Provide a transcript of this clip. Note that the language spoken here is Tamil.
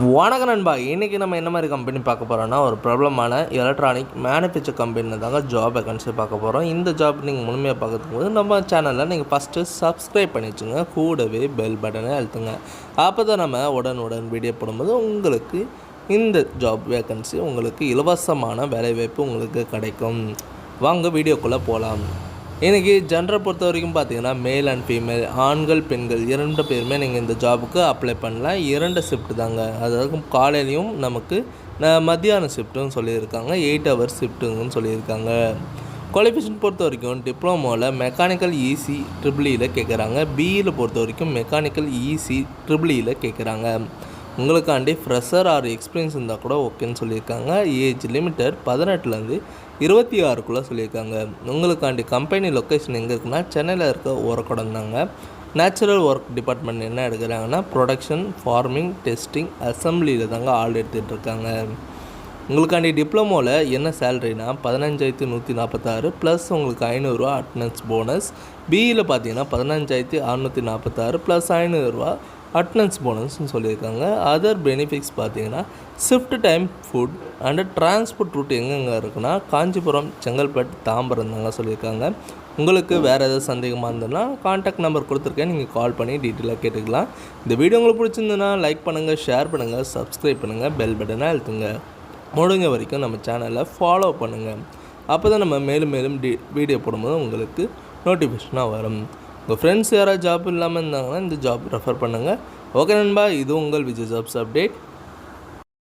வணக்கம் நண்பா. இன்றைக்கி நம்ம என்ன மாதிரி கம்பெனி பார்க்க போகிறோன்னா, ஒரு பிரபலமான எலக்ட்ரானிக் மேனுஃபேக்சர் கம்பெனியில் தாங்க ஜாப் வேகன்சி பார்க்க போகிறோம். இந்த ஜாப் நீங்கள் முழுமையாக பார்க்கறதுக்கு போது நம்ம சேனலில் நீங்கள் ஃபஸ்ட்டு சப்ஸ்கிரைப் பண்ணி வச்சுங்க, கூடவே பெல் பட்டனை அழுத்துங்க. அப்போ தான் நம்ம உடனுடன் வீடியோ போடும்போது உங்களுக்கு இந்த ஜாப் வேகன்சி உங்களுக்கு இலவசமான வேலைவாய்ப்பு உங்களுக்கு கிடைக்கும். வாங்க வீடியோக்குள்ளே போகலாம். இன்றைக்கி ஜென்டரை பொறுத்த வரைக்கும் பார்த்தீங்கன்னா, மேல் அண்ட் ஃபீமேல், ஆண்கள் பெண்கள் 2 பேருமே நீங்கள் இந்த ஜாபுக்கு அப்ளை பண்ணலாம். 2 ஷிஃப்ட் தாங்க. அதாவது காலையிலையும் நமக்கு மத்தியான ஷிஃப்ட்டுன்னு சொல்லியிருக்காங்க, 8 ஹவர்ஸ் ஷிஃப்ட்டுங்கன்னு சொல்லியிருக்காங்க. குவாலிஃபிகேஷன் பொறுத்த வரைக்கும் டிப்ளமோவில் மெக்கானிக்கல் இசி ட்ரிபிளியில் கேட்குறாங்க. பிஇயில் பொறுத்த வரைக்கும் மெக்கானிக்கல் இசி ட்ரிபிளியில் கேட்குறாங்க. உங்களுக்காண்டி ஃப்ரெஷர் ஆர் எக்ஸ்பீரியன்ஸ் இருந்தால் கூட ஓகேன்னு சொல்லியிருக்காங்க. ஏஜ் லிமிட்டட் 18லேருந்து 26க்குள்ளே சொல்லியிருக்காங்க. உங்களுக்காண்டி கம்பெனி லொக்கேஷன் எங்கே இருக்குன்னா, சென்னையில் இருக்க ஓரக்குடம் தாங்க. நேச்சுரல் ஒர்க் டிபார்ட்மெண்ட் என்ன எடுக்கிறாங்கன்னா, ப்ரொடக்ஷன், ஃபார்மிங், டெஸ்டிங், அசம்பிளியில் தாங்க ஆள் எடுத்துகிட்டு இருக்காங்க. உங்களுக்காண்டி டிப்ளமோவில் என்ன சேலரினா 15,146 ப்ளஸ் உங்களுக்கு 500 ரூபா அட்டனன்ஸ் போனஸ். பிஇயில் பார்த்தீங்கன்னா 15,646 ப்ளஸ் 500 ரூபா அட்டனன்ஸ் போனஸ்ன்னு சொல்லியிருக்காங்க. அதர் பெனிஃபிட்ஸ் பார்த்தீங்கன்னா, shift time, food and transport route எங்கெங்கே இருக்குன்னா, காஞ்சிபுரம், செங்கல்பட்டு, தாம்பரம் தாங்க சொல்லியிருக்காங்க. உங்களுக்கு வேறு ஏதாவது சந்தேகமாக இருந்ததுன்னா கான்டாக்ட் நம்பர் கொடுத்துருக்கேன், நீங்கள் கால் பண்ணி டீட்டெயிலாக கேட்டுக்கலாம். இந்த வீடியோ உங்களுக்கு பிடிச்சிருந்ததுன்னா லைக் பண்ணுங்கள், ஷேர் பண்ணுங்கள், சப்ஸ்கிரைப் பண்ணுங்கள், பெல் பட்டனை அழுத்துங்க. முடிஞ்ச வரைக்கும் நம்ம சேனலை ஃபாலோ பண்ணுங்கள். அப்போ தான் நம்ம மேலும் மேலும் வீடியோ போடும்போது உங்களுக்கு நோட்டிஃபிகேஷனாக வரும். உங்கள் ஃப்ரெண்ட்ஸ் யாராவது ஜாப் இல்லாமல் இருந்தாங்கன்னா இந்த ஜாப் ரெஃபர் பண்ணுங்கள். ஓகே நண்பா, இது உங்கள் விஜய் ஜாப்ஸ் அப்டேட்.